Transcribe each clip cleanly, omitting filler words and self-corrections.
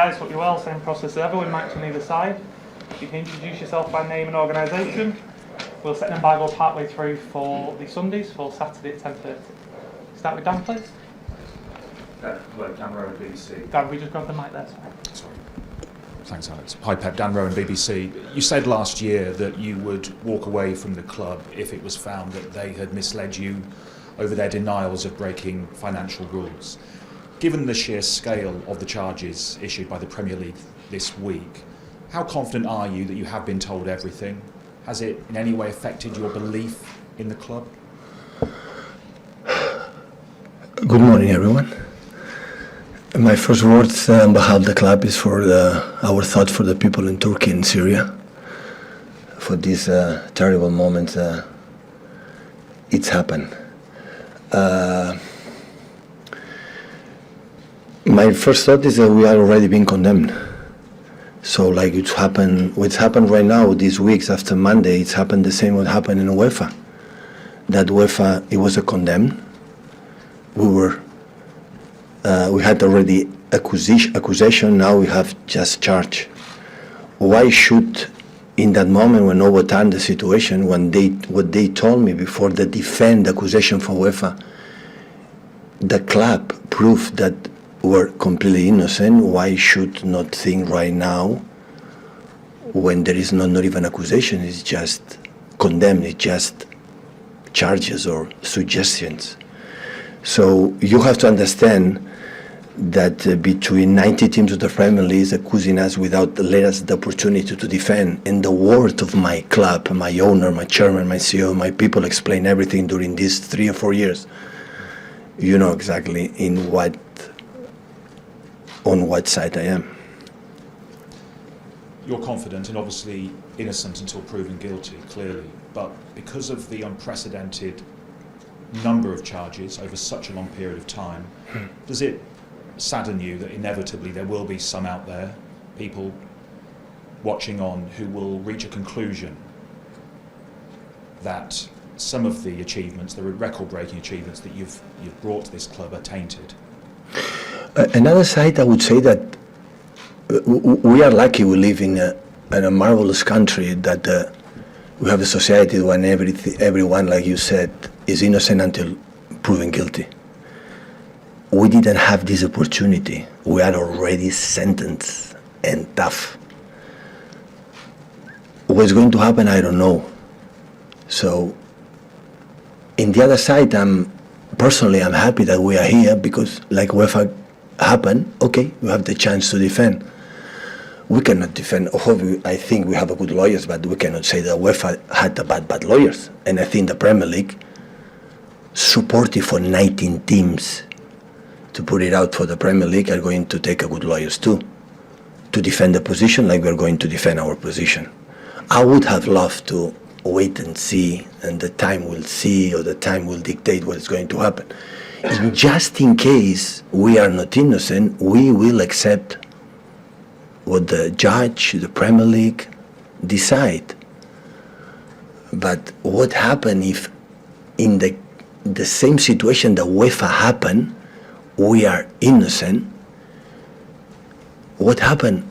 guys, hope you're well. Same process as ever with mics on either side. You can introduce yourself by name and organisation. We'll set an embargo partway through for the Sundays, for Saturday at 10:30. Start with Dan, please. Dan Rowan, BBC. Dan, we just grab the mic there. Sorry. Thanks, Alex. Hi, Pep. Dan Rowan, BBC. You said last year that you would walk away from the club if it was found that they had misled you over their denials of breaking financial rules. Given the sheer scale of the charges issued by the Premier League this week, how confident are you that you have been told everything? Has it in any way affected your belief in the club? Good morning, everyone. My first words on behalf of the club is for our thought for the people in Turkey and Syria, for this terrible moment. It's happened. My first thought is that we are already being condemned. So like what's happened right now, these weeks after Monday, it's happened the same what happened in UEFA. That UEFA, it was a condemned. We had already accusation, now we have just charge. Why should, in that moment when overturned the situation, what they told me before they defend the accusation from UEFA, the club proved that we're completely innocent, why should not think right now when there is not even accusation, it's just condemned, it's just charges or suggestions. So you have to understand that between 90 teams of the Premier League is accusing us without letting us the opportunity to defend. And the word of my club, my owner, my chairman, my CEO, my people explain everything during these 3 or 4 years. You know exactly on what side I am. You're confident and obviously innocent until proven guilty, clearly. But because of the unprecedented number of charges over such a long period of time, does it sadden you that inevitably there will be some out there, people watching on, who will reach a conclusion that some of the achievements, the record-breaking achievements that you've brought to this club are tainted? Another side, I would say that we are lucky we live in a marvelous country, that we have a society when everyone, like you said, is innocent until proven guilty. We didn't have this opportunity. We are already sentenced and tough. What's going to happen, I don't know. So, in the other side, I'm happy that we are here because, like UEFA happened, okay, we have the chance to defend. We cannot defend. I think we have a good lawyers, but we cannot say that UEFA had the bad lawyers. And I think the Premier League supported for 19 teams to put it out for the Premier League are going to take a good lawyers too, to defend the position like we're going to defend our position. I would have loved to wait and see, and the time will see, or the time will dictate what is going to happen. And just in case we are not innocent, we will accept what the judge, the Premier League decide. But what happened if in the same situation that UEFA happened, we are innocent? What happened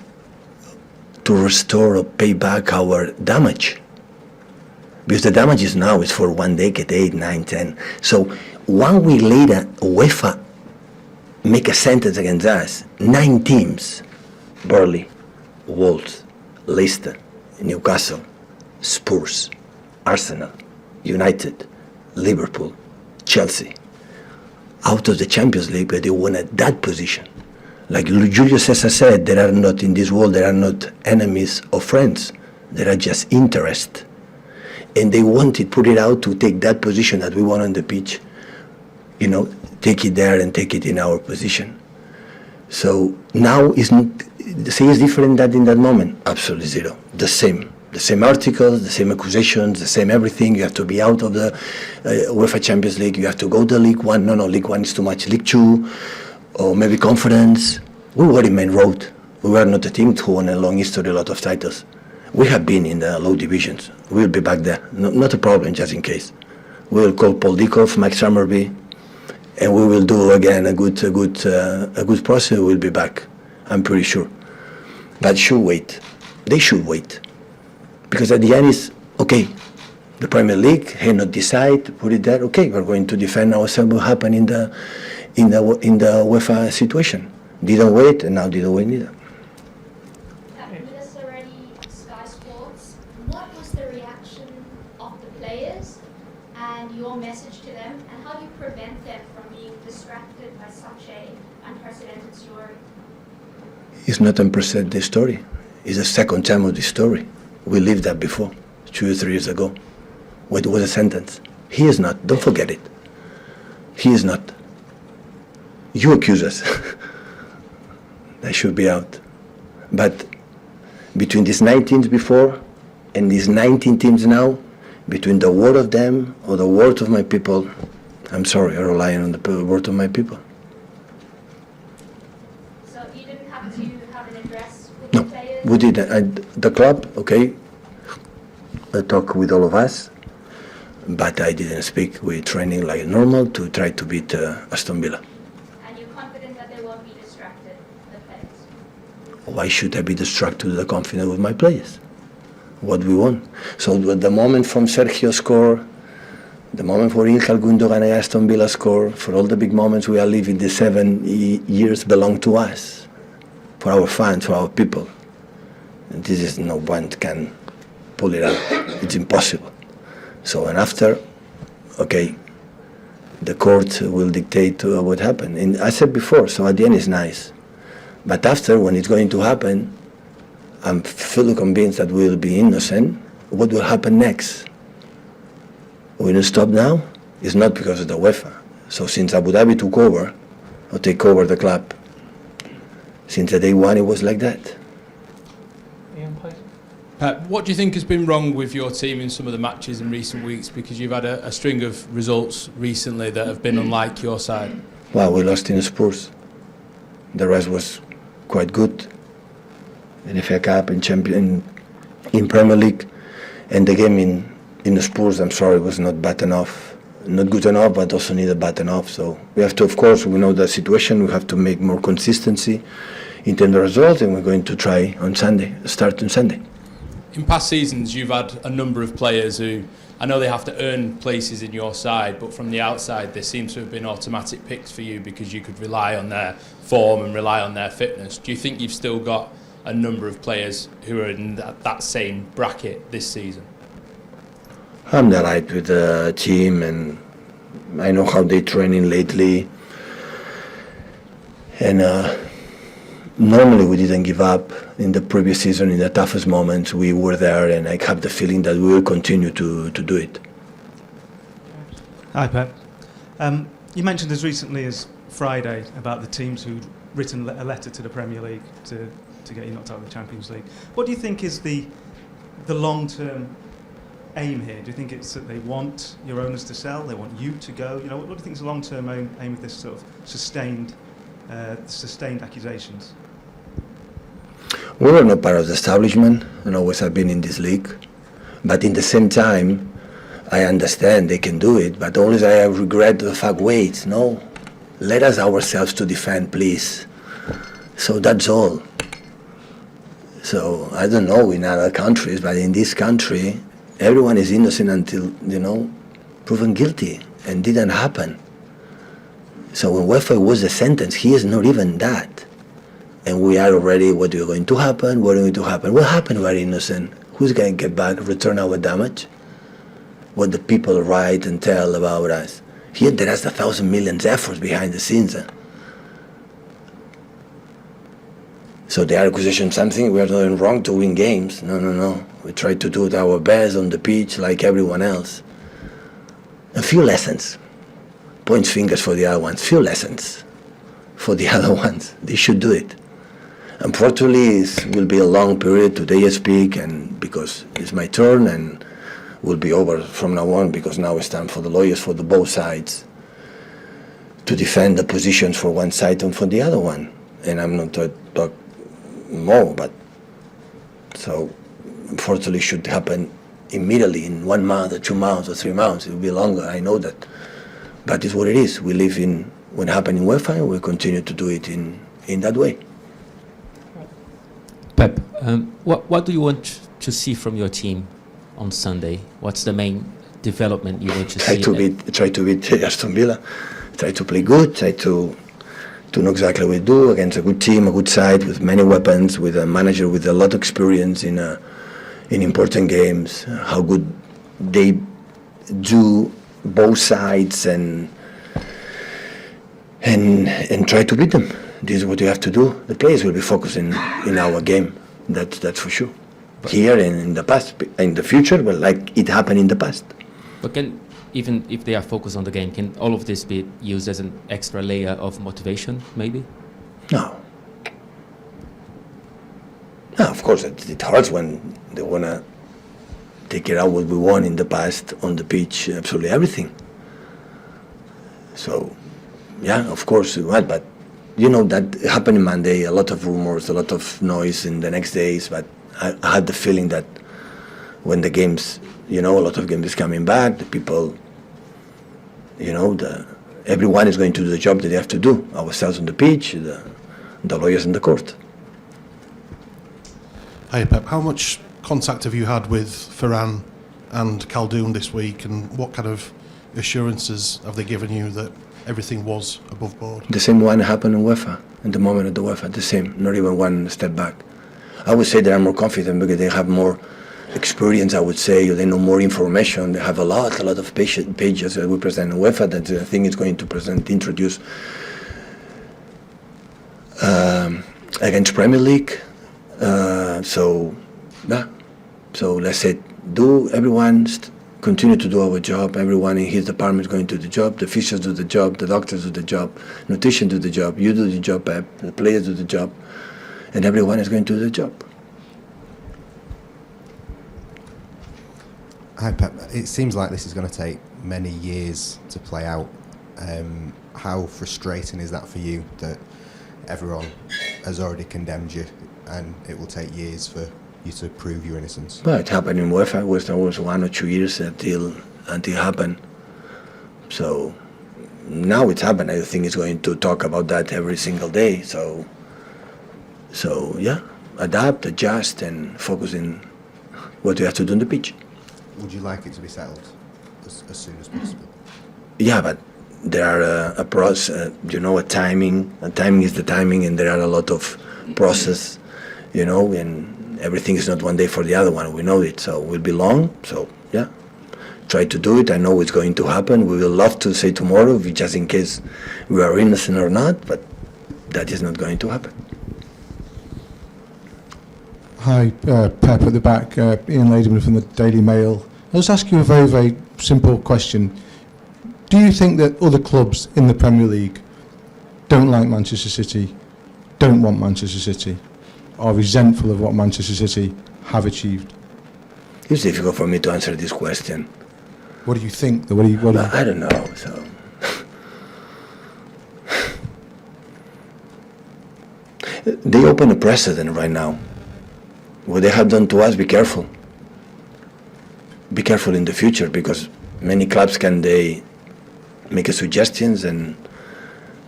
to restore or pay back our damage? Because the damage is now is for 1 decade, 8, 9, 10. So 1 week later, UEFA make a sentence against us. 9 teams, Burnley, Wolves, Leicester, Newcastle, Spurs, Arsenal, United, Liverpool, Chelsea, out of the Champions League, but they won at that position. Like Julius Caesar said, there are not in this world, there are not enemies or friends. There are just interests. And they wanted, put it out to take that position that we won on the pitch, take it there and take it in our position. So now the thing is different than in that moment. Absolutely zero. The same articles, the same accusations, the same everything. You have to be out of the UEFA Champions League. You have to go to League One. No, League One is too much. League Two, or maybe Conference. We were in main road. We were not a team who won a long history, a lot of titles. We have been in the low divisions. We'll be back there. No, not a problem, just in case. We will call Paul Dikov, Mike Summerby, and we will do again a good process. We'll be back. I'm pretty sure. But should wait. They should wait. Because at the end it's, okay, the Premier League cannot decide, put it there, okay, we're going to defend ourselves what happened in the UEFA situation. Didn't wait, and now didn't wait neither. With us already, Sky Sports, what was the reaction of the players and your message to them, and how do you prevent them from being distracted by such a unprecedented story? It's not unprecedented story. It's the second time of this story. We lived that before, 2 or 3 years ago. It was a sentence. He is not. Don't forget it. He is not. You accuse us. That should be out. But between these 9 teams before and these 19 teams now, between the word of them or the word of my people, I'm sorry, I rely on the word of my people. So you didn't have to have an address with No, the players? we didn't. The club, okay, I talk with all of us, but I didn't speak. We're training like normal to try to beat Aston Villa. And you're confident that they won't be distracted, the players? Why should I be distracted with the confidence with my players? What we want. So the moment from Sergio score, the moment for Ilkay Gundogan and Aston Villa score, for all the big moments we are living, the 7 years belong to us, for our fans, for our people. And this is no one can pull it out. It's impossible. So and after, okay, the court will dictate what happened. And I said before, so at the end it's nice. But after, when it's going to happen, I'm fully convinced that we'll be innocent. What will happen next? We don't stop now? It's not because of the UEFA. So since Abu Dhabi took over, or take over the club, since the day one it was like that. Ian, please. Pep, what do you think has been wrong with your team in some of the matches in recent weeks? Because you've had a string of results recently that have been unlike your side. Well, we lost in Spurs. The rest was quite good. In FA Cup and champion in Premier League, and the game in the Spurs, I'm sorry, was not bad enough. Not good enough, but also needed bad enough. So we have to, of course, we know the situation. We have to make more consistency in terms of results, and we're going to try on Sunday. Start on Sunday. In past seasons, you've had a number of players who, I know they have to earn places in your side, but from the outside, they seem to have been automatic picks for you because you could rely on their form and rely on their fitness. Do you think you've still got a number of players who are in that same bracket this season? I'm delighted with the team, and I know how they're training lately. And normally we didn't give up in the previous season. In the toughest moments, we were there, and I have the feeling that we will continue to do it. Hi, Pep. You mentioned as recently as Friday about the teams who'd written a letter to the Premier League to get you knocked out of the Champions League. What do you think is the long-term aim here? Do you think it's that they want your owners to sell, they want you to go? You know, what do you think is the long-term aim of this sort of sustained accusations? We were not part of the establishment, and always have been in this league. But in the same time, I understand they can do it, but always I regret the fact, wait, no, let us ourselves to defend, please. So that's all. So I don't know in other countries, but in this country, everyone is innocent until, proven guilty, and didn't happen. So when UEFA was a sentence, he is not even that. And we are already, what is going to happen, what is going to happen? What happened, we are innocent. Who's going to get back, return our damage? What the people write and tell about us. Here there is 1,000 million efforts behind the scenes. So they are accusing something, we are doing wrong to win games. No. We try to do our best on the pitch like everyone else. A few lessons. Points fingers for the other ones. Few lessons for the other ones. They should do it. Unfortunately, it will be a long period. Today I speak, and because it's my turn, and will be over from now on, because now it's time for the lawyers for the both sides to defend the positions for one side and for the other one. And I'm not to talk more, but so unfortunately it should happen immediately in 1 month or 2 months or 3 months. It will be longer, I know that. But it's what it is. We live in what happened in UEFA, and we continue to do it in that way. Pep, what do you want to see from your team on Sunday? What's the main development you want to see? Try to beat Aston Villa. Try to play good. Try to know exactly what we do against a good team, a good side with many weapons, with a manager with a lot of experience in important games. How good they do both sides and try to beat them. This is what you have to do. The players will be focusing in our game. That's for sure. Here and in the past, in the future, well, like it happened in the past. But even if they are focused on the game, can all of this be used as an extra layer of motivation, maybe? No. No, of course, it hurts when they want to take out what we won in the past on the pitch, absolutely everything. So, yeah, of course it was, but you know that happened on Monday, a lot of rumors, a lot of noise in the next days, but I had the feeling that when the games, a lot of games coming back, the people, everyone is going to do the job that they have to do, ourselves on the pitch, the lawyers in the court. Hey Pep, how much contact have you had with Ferran and Khaldoon this week, and what kind of assurances have they given you that everything was above board? The same one happened in UEFA, in the moment of the UEFA, the same, not even one step back. I would say they are more confident because they have more experience, I would say, or they know more information. They have a lot of pages that we present in UEFA that I think is going to introduce against Premier League. So let's say, everyone continue to do our job. Everyone in his department is going to do the job. The physicians do the job. The doctors do the job. Nutrition do the job. You do the job, Pep. The players do the job. And everyone is going to do the job. Hi Pep, it seems like this is going to take many years to play out. How frustrating is that for you that everyone has already condemned you and it will take years for you to prove your innocence? Well, it happened in UEFA. It was 1 or 2 years until it happened. So now it's happened. I think it's going to talk about that every single day. So yeah, adapt, adjust, and focus in what you have to do on the pitch. Would you like it to be settled as soon as possible? Yeah, but there are a process, a timing. A timing is the timing, and there are a lot of process, and everything is not one day for the other one. We know it, so it will be long. So yeah, try to do it. I know it's going to happen. We will love to say tomorrow, just in case we are innocent or not, but that is not going to happen. Hi, Pep at the back, Ian Ladyman from the Daily Mail. I'll just ask you a very, very simple question. Do you think that other clubs in the Premier League don't like Manchester City, don't want Manchester City, are resentful of what Manchester City have achieved? It's difficult for me to answer this question. What do you think? I don't know. So they open a precedent right now. What they have done to us, be careful. Be careful in the future, because many clubs they make suggestions, and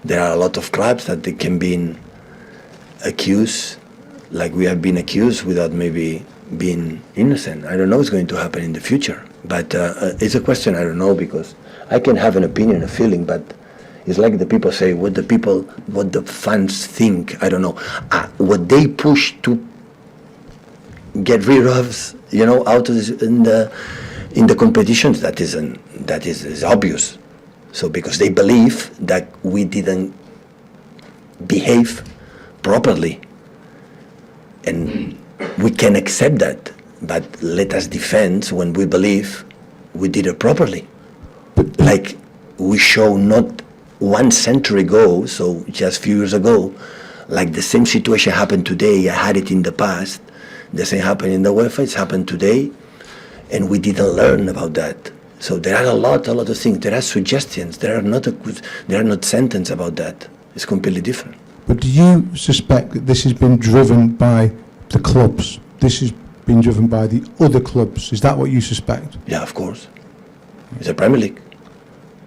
there are a lot of clubs that they can be accused, like we have been accused, without maybe being innocent. I don't know what's going to happen in the future, but it's a question I don't know, because I can have an opinion, a feeling, but it's like the people say, what the fans think, I don't know. What they push to get rid of, out of this, in the competitions, that is obvious. So because they believe that we didn't behave properly, and we can accept that, but let us defend when we believe we did it properly. Like we show not 1 century ago, so just a few years ago, like the same situation happened today. I had it in the past. The same happened in the UEFA, it's happened today, and we didn't learn about that. So there are a lot of things. There are suggestions. There are not sentences about that. It's completely different. But do you suspect that this has been driven by the clubs? This has been driven by the other clubs? Is that what you suspect? Yeah, of course. It's a Premier League.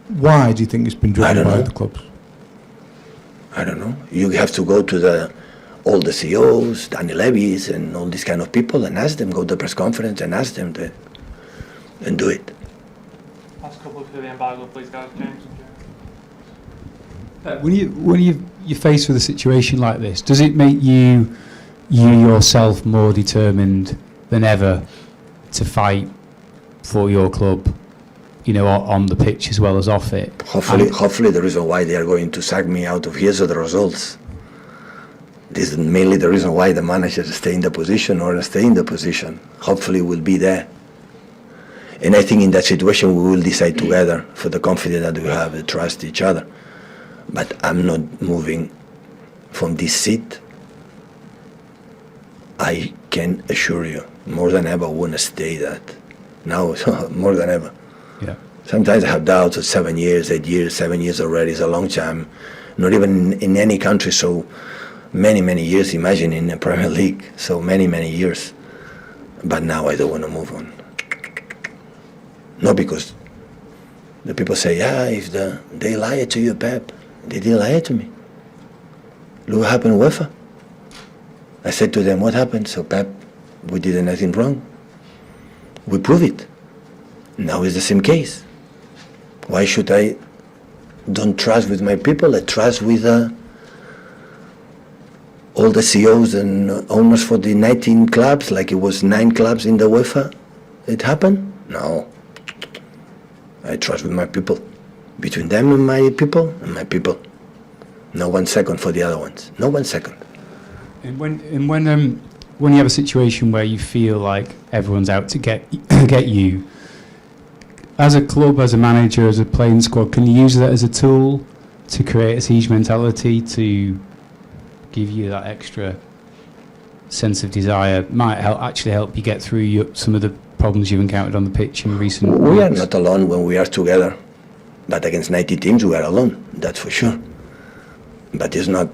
Why do you think it's been driven by the clubs? I don't know. You have to go to all the CEOs, Danny Levy's, and all these kind of people, and ask them, go to the press conference and ask them to, and do it. Last couple for the embargo, please, guys. James. When you're faced with a situation like this, does it make you yourself more determined than ever to fight for your club, on the pitch as well as off it? Hopefully the reason why they are going to sack me out of here are the results. This is mainly the reason why the manager stay in the position or stay in the position. Hopefully will be there. And I think in that situation we will decide together for the confidence that we have, to trust each other. But I'm not moving from this seat. I can assure you, more than ever, I want to stay that. Now, more than ever. Yeah. Sometimes I have doubts of 7 years, 8 years, 7 years already is a long time. Not even in any country, so many years, imagine in the Premier League, so many years. But now I don't want to move on. Not because the people say, if they lied to you, Pep, they did lie to me. Look what happened with UEFA. I said to them, what happened? So Pep, we did nothing wrong. We prove it. Now it's the same case. Why should I don't trust with my people? I trust with all the CEOs and owners for the 19 clubs, like it was 9 clubs in the UEFA. It happened? No. I trust with my people. Between them and my people, No 1 second for the other ones. No 1 second. And when you have a situation where you feel like everyone's out to get you, as a club, as a manager, as a playing squad, can you use that as a tool to create a siege mentality, to give you that extra sense of desire? Might actually help you get through some of the problems you've encountered on the pitch in recent weeks. We are not alone when we are together, but against 90 teams we are alone, that's for sure. But it's not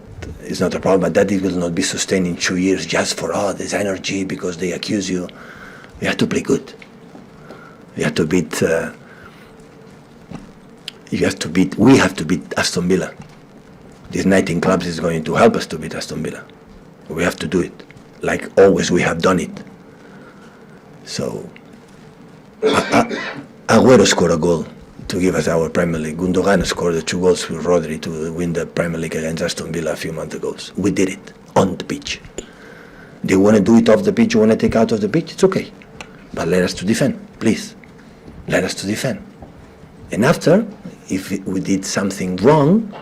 a problem, but that it will not be sustained in 2 years just for, this energy because they accuse you. You have to play good. You have to beat, we have to beat Aston Villa. These 19 clubs is going to help us to beat Aston Villa. We have to do it. Like always we have done it. So, Agüero scored a goal to give us our Premier League. Gundogan scored the 2 goals with Rodri to win the Premier League against Aston Villa a few months ago. We did it on the pitch. Do you want to do it off the pitch? You want to take out of the pitch? It's okay. But let us to defend, please. Let us to defend. And after, if we did something wrong,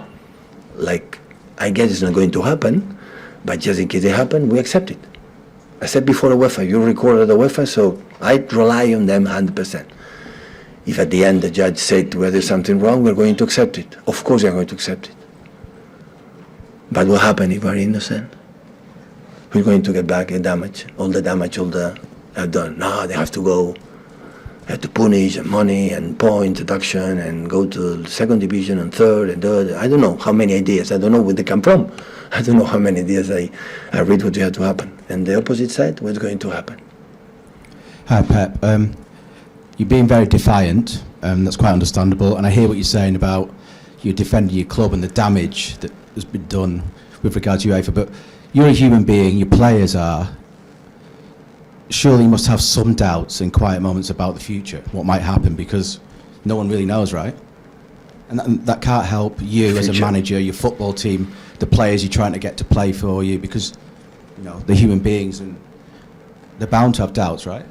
like I guess it's not going to happen, but just in case it happened, we accept it. I said before the UEFA, you recorded the UEFA, so I rely on them 100%. If at the end the judge said whether there's something wrong, we're going to accept it. Of course we're going to accept it. But what happened if we're innocent? We're going to get back a damage, all the have done. No, they have to go, they have to punish and money and point deduction and go to second division and third and third. I don't know how many ideas. I don't know where they come from. I don't know how many ideas I read what had to happen. And the opposite side, what's going to happen? Hi, Pep. You're being very defiant. That's quite understandable. And I hear what you're saying about you defending your club and the damage that has been done with regard to UEFA. But you're a human being. Your players are. Surely you must have some doubts and quiet moments about the future, what might happen, because no one really knows, right? And that can't help you as a manager, your football team, the players you're trying to get to play for you, because they're human beings and they're bound to have doubts, right?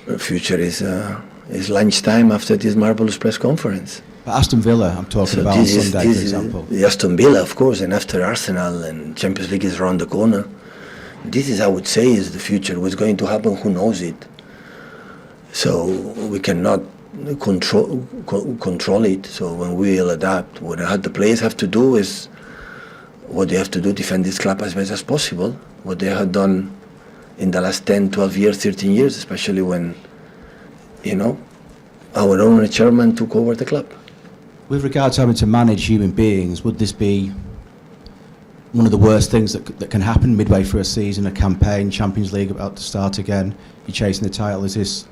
The future is lunchtime after this marvellous press conference. But Aston Villa, I'm talking about on Sunday, for example. The Aston Villa, of course, and after Arsenal and Champions League is around the corner. This is, I would say, is the future. What's going to happen, who knows it? So we cannot control it. So when we will adapt, what the players have to do is what they have to do, defend this club as best as possible. What they have done in the last 10, 12 years, 13 years, especially when, our owner chairman took over the club. With regard to having to manage human beings, would this be one of the worst things that can happen midway through a season, a campaign, Champions League about to start again, you're chasing the title? Is this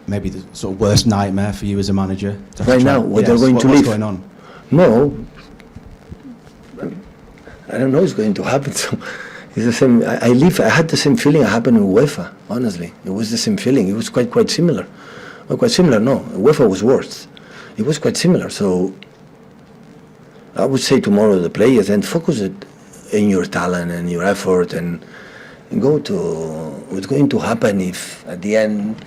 maybe the sort of worst nightmare for you as a manager? Right now, they're going to what's leave. Going on? No. I don't know what's going to happen. So it's the same. I had the same feeling I happened in UEFA. Honestly, it was the same feeling. It was quite similar. Well, quite similar. No, UEFA was worse. It was quite similar. So I would say tomorrow to the players, and focus it in your talent and your effort, and go to what's going to happen if at the end,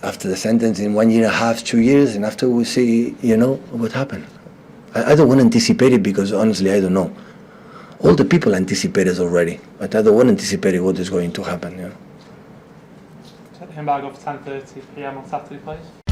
after the sentence, in 1 year and a half, 2 years, and after we see, what happened. I don't want to anticipate it because honestly I don't know. All the people anticipate it already, but I don't want to anticipate what is going to happen. Set the embargo for 10:30 p.m. on Saturday, please.